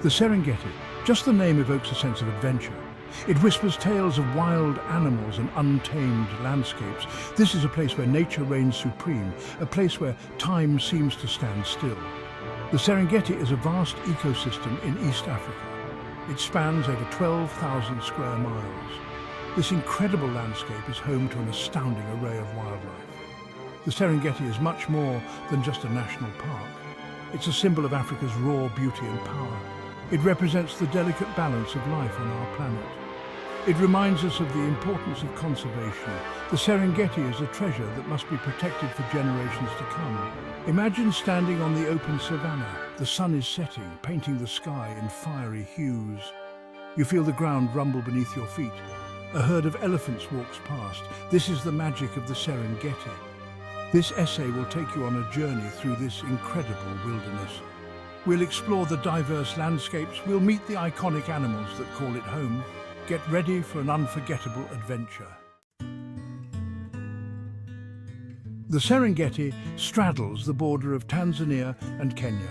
The Serengeti, just the name evokes a sense of adventure. It whispers tales of wild animals and untamed landscapes. This is a place where nature reigns supreme, a place where time seems to stand still. The Serengeti is a vast ecosystem in East Africa. It spans over 12,000 square miles. This incredible landscape is home to an astounding array of wildlife. The Serengeti is much more than just a national park. It's a symbol of Africa's raw beauty and power. It represents the delicate balance of life on our planet. It reminds us of the importance of conservation. The Serengeti is a treasure that must be protected for generations to come. Imagine standing on the open savanna. The sun is setting, painting the sky in fiery hues. You feel the ground rumble beneath your feet. A herd of elephants walks past. This is the magic of the Serengeti. This essay will take you on a journey through this incredible wilderness. We'll explore the diverse landscapes. We'll meet the iconic animals that call it home. Get ready for an unforgettable adventure. The Serengeti straddles the border of Tanzania and Kenya.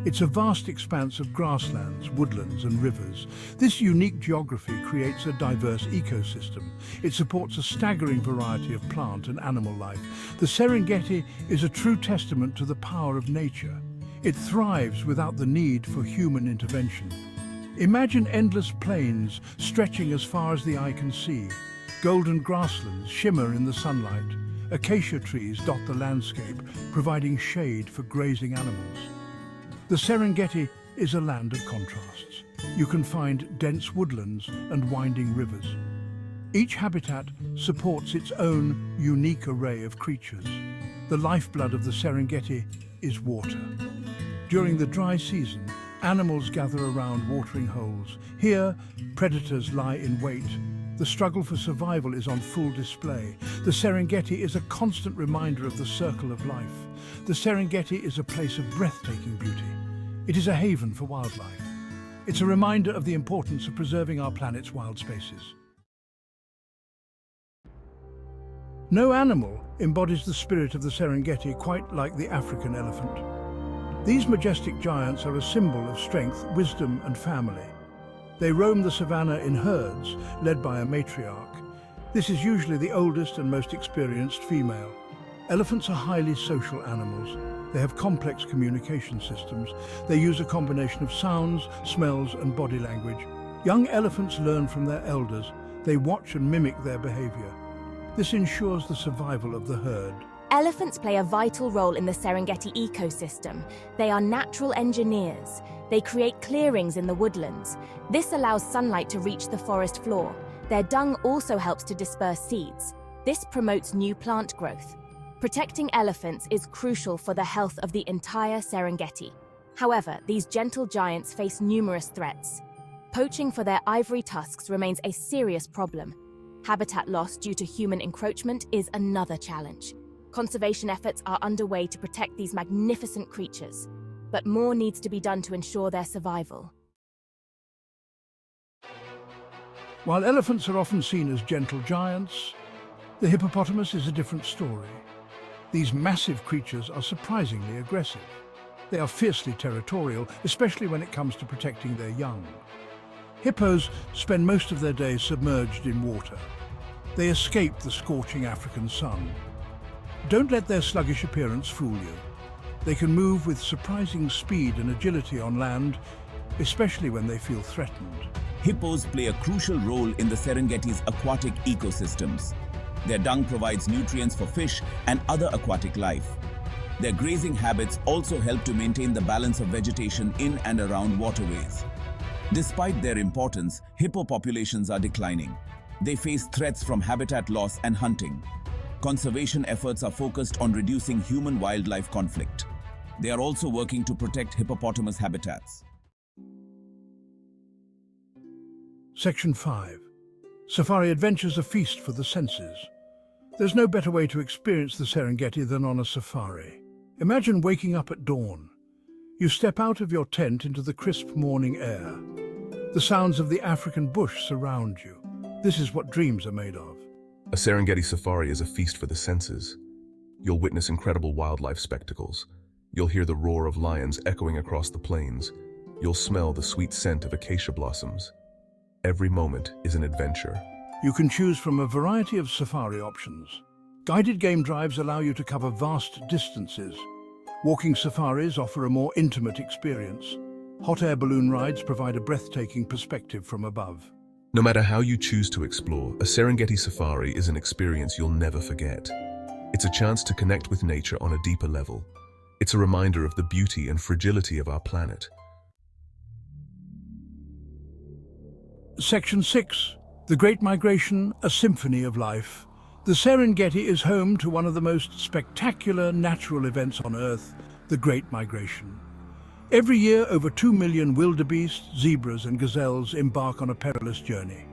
It's a vast expanse of grasslands, woodlands and rivers. This unique geography creates a diverse ecosystem. It supports a staggering variety of plant and animal life. The Serengeti is a true testament to the power of nature. It thrives without the need for human intervention. Imagine endless plains stretching as far as the eye can see. Golden grasslands shimmer in the sunlight. Acacia trees dot the landscape, providing shade for grazing animals. The Serengeti is a land of contrasts. You can find dense woodlands and winding rivers. Each habitat supports its own unique array of creatures. The lifeblood of the Serengeti is water. During the dry season, animals gather around watering holes. Here, predators lie in wait. The struggle for survival is on full display. The Serengeti is a constant reminder of the circle of life. The Serengeti is a place of breathtaking beauty. It is a haven for wildlife. It's a reminder of the importance of preserving our planet's wild spaces. No animal embodies the spirit of the Serengeti quite like the African elephant. These majestic giants are a symbol of strength, wisdom and family. They roam the savanna in herds, led by a matriarch. This is usually the oldest and most experienced female. Elephants are highly social animals. They have complex communication systems. They use a combination of sounds, smells and body language. Young elephants learn from their elders. They watch and mimic their behavior. This ensures the survival of the herd. Elephants play a vital role in the Serengeti ecosystem. They are natural engineers. They create clearings in the woodlands. This allows sunlight to reach the forest floor. Their dung also helps to disperse seeds. This promotes new plant growth. Protecting elephants is crucial for the health of the entire Serengeti. However, these gentle giants face numerous threats. Poaching for their ivory tusks remains a serious problem. Habitat loss due to human encroachment is another challenge. Conservation efforts are underway to protect these magnificent creatures, but more needs to be done to ensure their survival. While elephants are often seen as gentle giants, the hippopotamus is a different story. These massive creatures are surprisingly aggressive. They are fiercely territorial, especially when it comes to protecting their young. Hippos spend most of their days submerged in water. They escape the scorching African sun. Don't let their sluggish appearance fool you. They can move with surprising speed and agility on land, especially when they feel threatened. Hippos play a crucial role in the Serengeti's aquatic ecosystems. Their dung provides nutrients for fish and other aquatic life. Their grazing habits also help to maintain the balance of vegetation in and around waterways. Despite their importance, hippo populations are declining. They face threats from habitat loss and hunting. Conservation efforts are focused on reducing human-wildlife conflict. They are also working to protect hippopotamus habitats. Section 5. Safari adventures a feast for the senses. There's no better way to experience the Serengeti than on a safari. Imagine waking up at dawn. You step out of your tent into the crisp morning air. The sounds of the African bush surround you. This is what dreams are made of. A Serengeti safari is a feast for the senses. You'll witness incredible wildlife spectacles. You'll hear the roar of lions echoing across the plains. you'll smell the sweet scent of acacia blossoms. Every moment is an adventure. You can choose from a variety of safari options. Guided game drives allow you to cover vast distances. Walking safaris offer a more intimate experience. Hot air balloon rides provide a breathtaking perspective from above. No matter how you choose to explore, a Serengeti safari is an experience you'll never forget. It's a chance to connect with nature on a deeper level. It's a reminder of the beauty and fragility of our planet. Section 6. The Great Migration, a Symphony of Life. The Serengeti is home to one of the most spectacular natural events on Earth, the Great Migration. Every year, over 2 million wildebeest, zebras and gazelles embark on a perilous journey.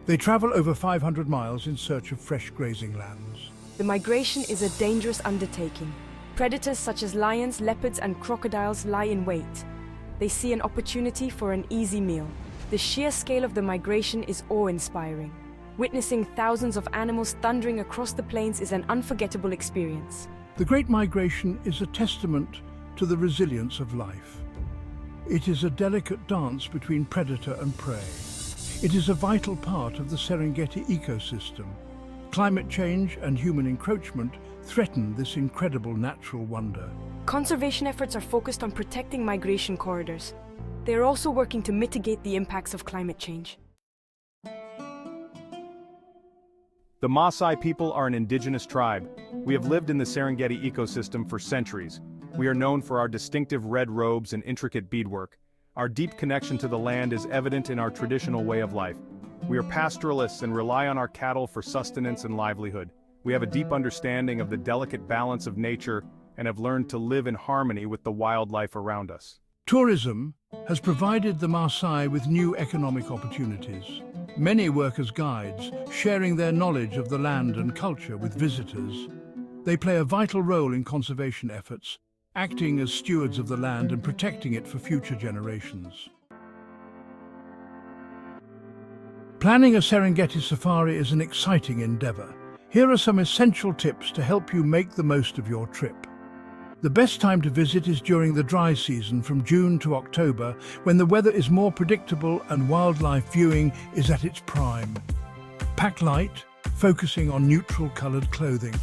They travel over 500 miles in search of fresh grazing lands. The migration is a dangerous undertaking. Predators such as lions, leopards and crocodiles lie in wait. They see an opportunity for an easy meal. The sheer scale of the migration is awe-inspiring. Witnessing thousands of animals thundering across the plains is an unforgettable experience. The Great Migration is a testament to the resilience of life. It is a delicate dance between predator and prey. It is a vital part of the Serengeti ecosystem. Climate change and human encroachment threaten this incredible natural wonder. Conservation efforts are focused on protecting migration corridors. They are also working to mitigate the impacts of climate change. The Masai people are an indigenous tribe. We have lived in the Serengeti ecosystem for centuries. We are known for our distinctive red robes and intricate beadwork. Our deep connection to the land is evident in our traditional way of life. We are pastoralists and rely on our cattle for sustenance and livelihood. We have a deep understanding of the delicate balance of nature and have learned to live in harmony with the wildlife around us. Tourism has provided the Masai with new economic opportunities. Many work as guides, sharing their knowledge of the land and culture with visitors. They play a vital role in conservation efforts, acting as stewards of the land and protecting it for future generations. Planning a Serengeti safari is an exciting endeavor. Here are some essential tips to help you make the most of your trip. The best time to visit is during the dry season from June to October, when the weather is more predictable and wildlife viewing is at its prime. Pack light, focusing on neutral-colored clothing.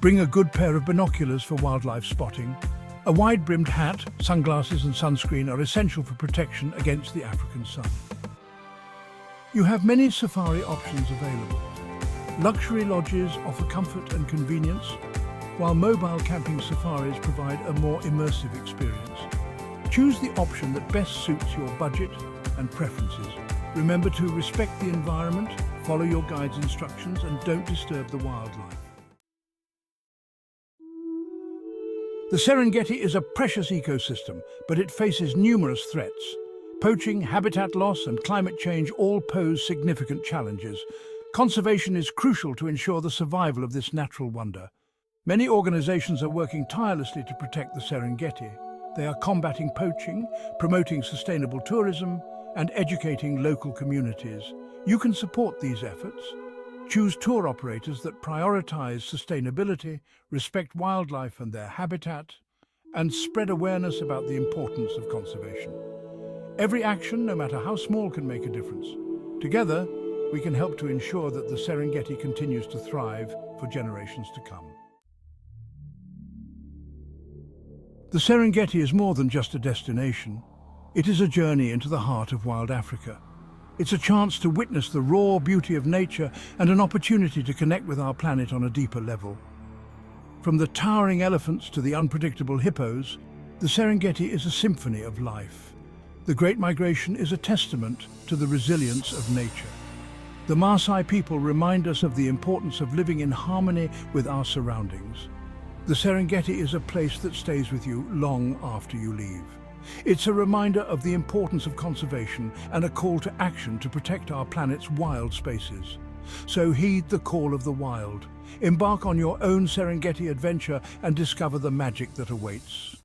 Bring a good pair of binoculars for wildlife spotting. A wide-brimmed hat, sunglasses and sunscreen are essential for protection against the African sun. You have many safari options available. Luxury lodges offer comfort and convenience, while mobile camping safaris provide a more immersive experience. Choose the option that best suits your budget and preferences. Remember to respect the environment, follow your guide's instructions, and don't disturb the wildlife. The Serengeti is a precious ecosystem, but it faces numerous threats. Poaching, habitat loss, and climate change all pose significant challenges. Conservation is crucial to ensure the survival of this natural wonder. Many organizations are working tirelessly to protect the Serengeti. They are combating poaching, promoting sustainable tourism, and educating local communities. You can support these efforts. Choose tour operators that prioritize sustainability, respect wildlife and their habitat, and spread awareness about the importance of conservation. Every action, no matter how small, can make a difference. Together, we can help to ensure that the Serengeti continues to thrive for generations to come. The Serengeti is more than just a destination. It is a journey into the heart of wild Africa. It's a chance to witness the raw beauty of nature and an opportunity to connect with our planet on a deeper level. From the towering elephants to the unpredictable hippos, the Serengeti is a symphony of life. The Great Migration is a testament to the resilience of nature. The Masai people remind us of the importance of living in harmony with our surroundings. The Serengeti is a place that stays with you long after you leave. It's a reminder of the importance of conservation and a call to action to protect our planet's wild spaces. So heed the call of the wild. Embark on your own Serengeti adventure and discover the magic that awaits.